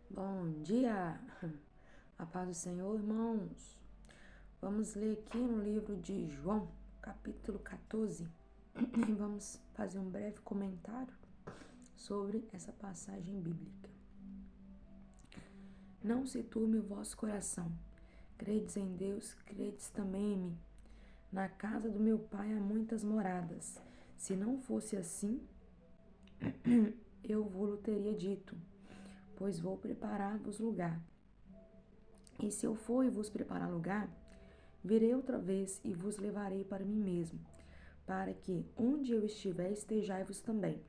Bom dia, a paz do Senhor, irmãos. Vamos ler aqui no livro de João, capítulo 14, e vamos fazer um breve comentário sobre essa passagem bíblica. Não se turbe o vosso coração, credes em Deus, credes também em mim. Na casa do meu pai há muitas moradas. Se não fosse assim, eu vos teria dito, pois vou preparar-vos lugar. E se eu for e vos preparar lugar, virei outra vez e vos levarei para mim mesmo, para que, onde eu estiver, estejai-vos também.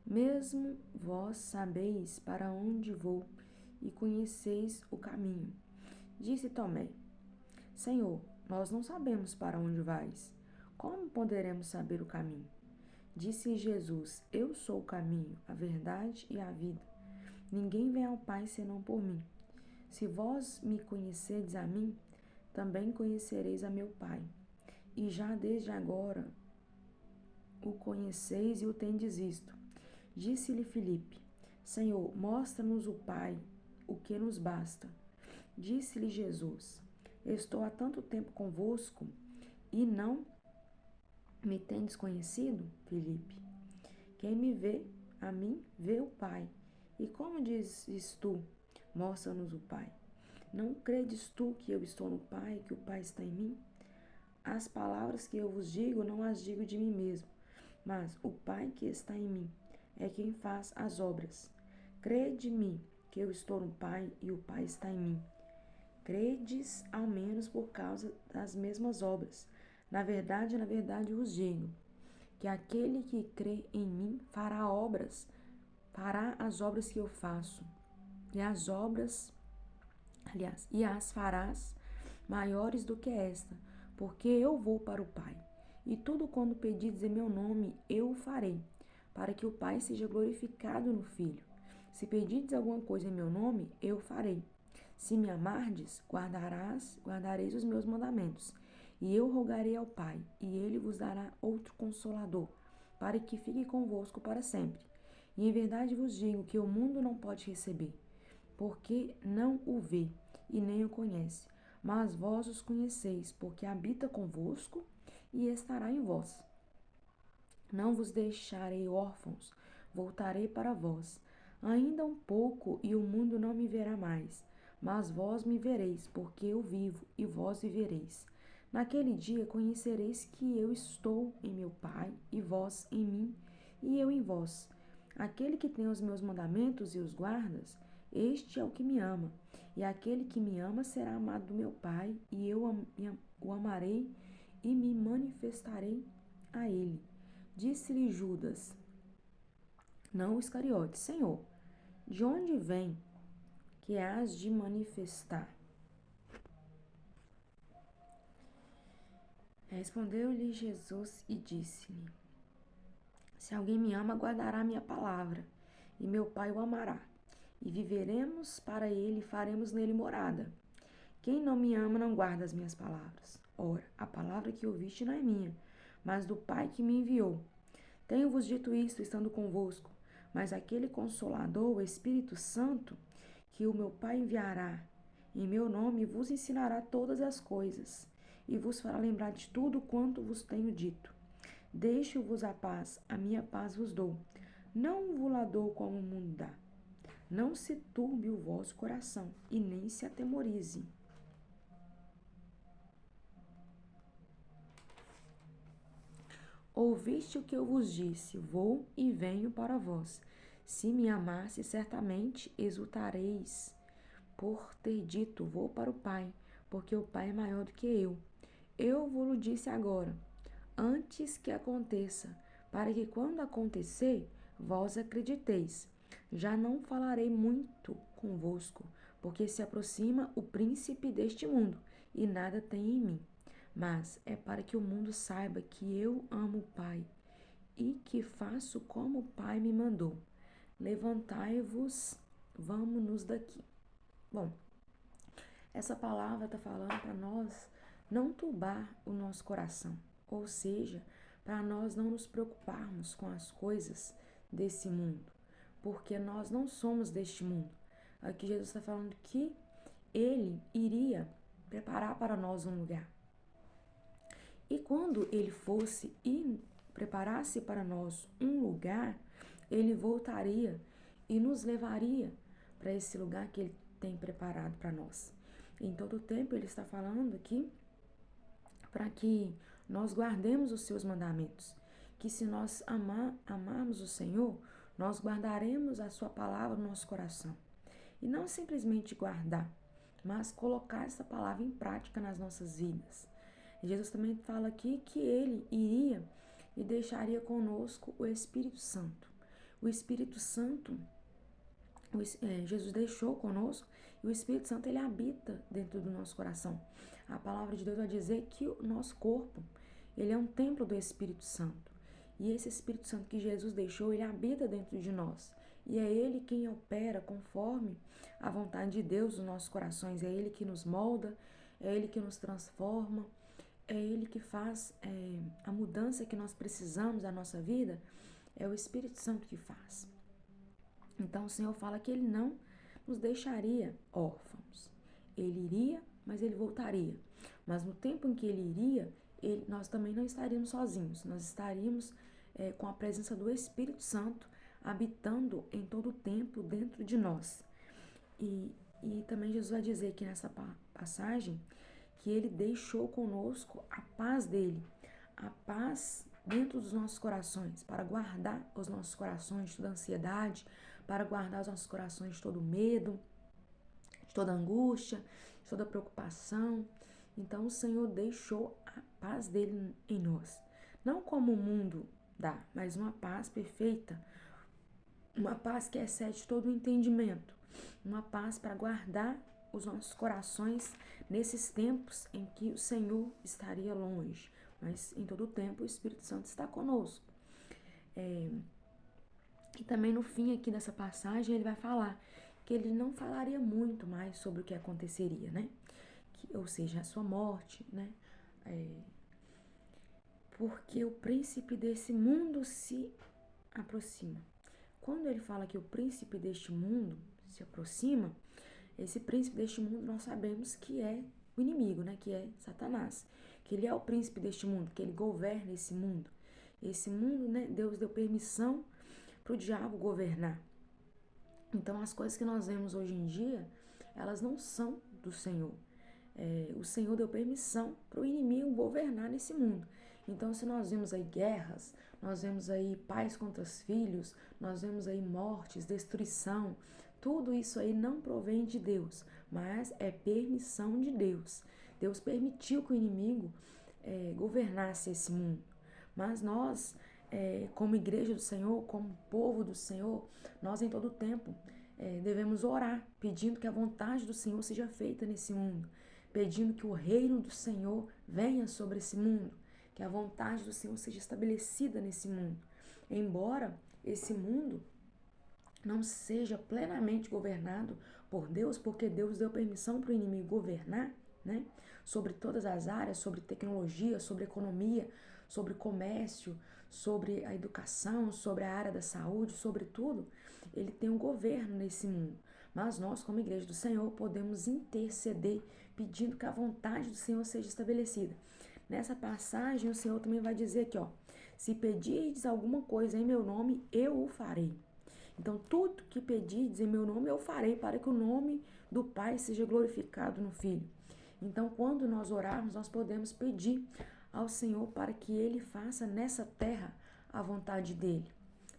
Mesmo vós sabeis para onde vou e conheceis o caminho. Disse Tomé: Senhor, nós não sabemos para onde vais. Como poderemos saber o caminho? Disse Jesus: Eu sou o caminho, a verdade e a vida. Ninguém vem ao Pai senão por mim. Se vós me conhecedes a mim, também conhecereis a meu Pai. E já desde agora o conheceis e o tendes visto. Disse-lhe Filipe: Senhor, mostra-nos o Pai, o que nos basta. Disse-lhe Jesus: Estou há tanto tempo convosco e não me tendes conhecido, Filipe? Quem me vê, a mim, vê o Pai. E como dizes tu: Mostra-nos o Pai? Não credes tu que eu estou no Pai e que o Pai está em mim? As palavras que eu vos digo, não as digo de mim mesmo, mas o Pai que está em mim é quem faz as obras. Crede-me que eu estou no Pai e o Pai está em mim. Credes ao menos por causa das mesmas obras. Na verdade, vos digo, que aquele que crê em mim fará as obras que eu faço, e as farás maiores do que esta, porque eu vou para o Pai. E tudo quando pedides em meu nome, eu o farei, para que o Pai seja glorificado no Filho. Se pedides alguma coisa em meu nome, eu o farei. Se me amardes, guardareis os meus mandamentos. E eu rogarei ao Pai, e ele vos dará outro consolador, para que fique convosco para sempre. E em verdade vos digo que o mundo não pode receber, porque não o vê e nem o conhece. Mas vós os conheceis, porque habita convosco e estará em vós. Não vos deixarei órfãos, voltarei para vós. Ainda um pouco e o mundo não me verá mais, mas vós me vereis, porque eu vivo e vós vivereis. Naquele dia conhecereis que eu estou em meu Pai, e vós em mim, e eu em vós. Aquele que tem os meus mandamentos e os guardas, este é o que me ama. E aquele que me ama será amado do meu Pai, e eu o amarei e me manifestarei a ele. Disse-lhe Judas, não o Iscariotes: Senhor, de onde vem que hás de manifestar? Respondeu-lhe Jesus e disse-lhe: Se alguém me ama, guardará minha palavra, e meu Pai o amará. E viveremos para ele e faremos nele morada. Quem não me ama não guarda as minhas palavras. Ora, a palavra que ouviste não é minha, mas do Pai que me enviou. Tenho-vos dito isto estando convosco, mas aquele Consolador, o Espírito Santo, que o meu Pai enviará em meu nome, vos ensinará todas as coisas, e vos fará lembrar de tudo quanto vos tenho dito. Deixo-vos a minha paz vos dou. Não vos la dou como o mundo dá. Não se turbe o vosso coração, e nem se atemorize. Ouviste o que eu vos disse, vou e venho para vós. Se me amasse, certamente exultareis por ter dito, vou para o Pai, porque o Pai é maior do que eu. Eu vos disse agora, antes que aconteça, para que quando acontecer, vós acrediteis. Já não falarei muito convosco, porque se aproxima o príncipe deste mundo, e nada tem em mim. Mas é para que o mundo saiba que eu amo o Pai e que faço como o Pai me mandou. Levantai-vos, vamos-nos daqui. Bom, essa palavra está falando para nós não turbar o nosso coração, ou seja, para nós não nos preocuparmos com as coisas desse mundo, porque nós não somos deste mundo. Aqui Jesus está falando que ele iria preparar para nós um lugar. E quando ele fosse e preparasse para nós um lugar, ele voltaria e nos levaria para esse lugar que ele tem preparado para nós. Em todo o tempo ele está falando aqui para que nós guardemos os seus mandamentos, que se nós amarmos o Senhor, nós guardaremos a sua palavra no nosso coração. E não simplesmente guardar, mas colocar essa palavra em prática nas nossas vidas. E Jesus também fala aqui que ele iria e deixaria conosco o Espírito Santo. O Espírito Santo, Jesus deixou conosco, e o Espírito Santo ele habita dentro do nosso coração. A palavra de Deus vai dizer que o nosso corpo, ele é um templo do Espírito Santo. E esse Espírito Santo que Jesus deixou, ele habita dentro de nós. E é ele quem opera conforme a vontade de Deus nos nossos corações. É ele que nos molda, é ele que nos transforma, é ele que faz a mudança que nós precisamos da nossa vida. É o Espírito Santo que faz. Então o Senhor fala que ele não nos deixaria órfãos. Ele iria, mas ele voltaria. Mas no tempo em que ele iria, nós também não estaríamos sozinhos. Nós estaríamos com a presença do Espírito Santo habitando em todo o tempo dentro de nós. E também Jesus vai dizer aqui nessa passagem que ele deixou conosco a paz dele, a paz dentro dos nossos corações, para guardar os nossos corações de toda ansiedade, para guardar os nossos corações de todo medo, de toda angústia, de toda preocupação. Então o Senhor deixou a paz dele em nós. Não como o mundo dá, mas uma paz perfeita, uma paz que excede todo o entendimento, uma paz para guardar os nossos corações nesses tempos em que o Senhor estaria longe, mas em todo o tempo o Espírito Santo está conosco. E também no fim aqui dessa passagem ele vai falar que ele não falaria muito mais sobre o que aconteceria, né? Ou seja, a sua morte, né? Porque o príncipe desse mundo se aproxima. Quando ele fala que o príncipe deste mundo se aproxima, esse príncipe deste mundo nós sabemos que é o inimigo, né? Que é Satanás. Que ele é o príncipe deste mundo, que ele governa esse mundo. Esse mundo, né? Deus deu permissão para o diabo governar. Então as coisas que nós vemos hoje em dia, elas não são do Senhor. O Senhor deu permissão para o inimigo governar nesse mundo. Então se nós vemos aí guerras, nós vemos aí pais contra os filhos, nós vemos aí mortes, destruição, tudo isso aí não provém de Deus, mas é permissão de Deus. Deus permitiu que o inimigo governasse esse mundo. Mas nós, como igreja do Senhor, como povo do Senhor, nós em todo o tempo devemos orar, pedindo que a vontade do Senhor seja feita nesse mundo, pedindo que o reino do Senhor venha sobre esse mundo, que a vontade do Senhor seja estabelecida nesse mundo. Embora esse mundo não seja plenamente governado por Deus, porque Deus deu permissão para o inimigo governar, né? Sobre todas as áreas, sobre tecnologia, sobre economia, sobre comércio, sobre a educação, sobre a área da saúde, sobre tudo, ele tem um governo nesse mundo. Mas nós, como igreja do Senhor, podemos interceder, pedindo que a vontade do Senhor seja estabelecida. Nessa passagem, o Senhor também vai dizer aqui, ó, se pedirdes alguma coisa em meu nome, eu o farei. Então, tudo que pedirdes em meu nome, eu farei, para que o nome do Pai seja glorificado no Filho. Então, quando nós orarmos, nós podemos pedir ao Senhor para que Ele faça nessa terra a vontade dEle,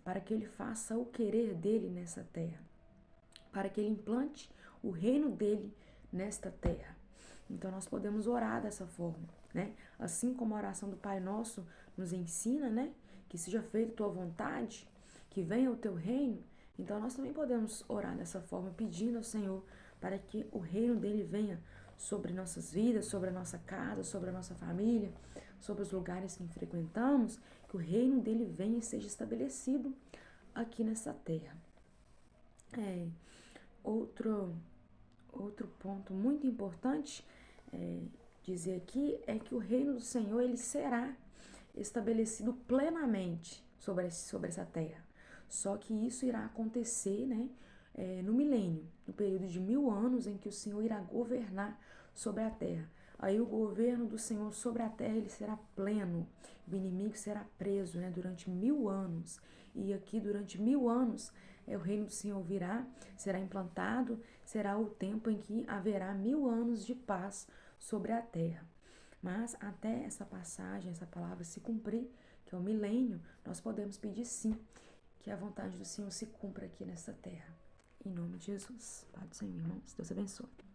para que Ele faça o querer dEle nessa terra, para que Ele implante o reino dEle nesta terra. Então, nós podemos orar dessa forma, né? Assim como a oração do Pai Nosso nos ensina, né? Que seja feita a tua vontade, que venha o teu reino. Então, nós também podemos orar dessa forma, pedindo ao Senhor para que o reino dele venha sobre nossas vidas, sobre a nossa casa, sobre a nossa família, sobre os lugares que frequentamos, que o reino dele venha e seja estabelecido aqui nessa terra. Outro ponto muito importante dizer aqui é que o reino do Senhor ele será estabelecido plenamente sobre essa terra, Só que isso irá acontecer, né, no milênio, no período de 1000 anos em que o Senhor irá governar sobre a terra. Aí o governo do Senhor sobre a terra, ele será pleno. O inimigo será preso, né, durante 1000 anos. E aqui, durante 1000 anos, o reino do Senhor virá, será implantado, será o tempo em que haverá 1000 anos de paz sobre a terra. Mas até essa passagem, essa palavra se cumprir, que é o milênio, nós podemos pedir sim, que a vontade do Senhor se cumpra aqui nessa terra. Em nome de Jesus. Pai do Senhor, irmãos. Deus abençoe.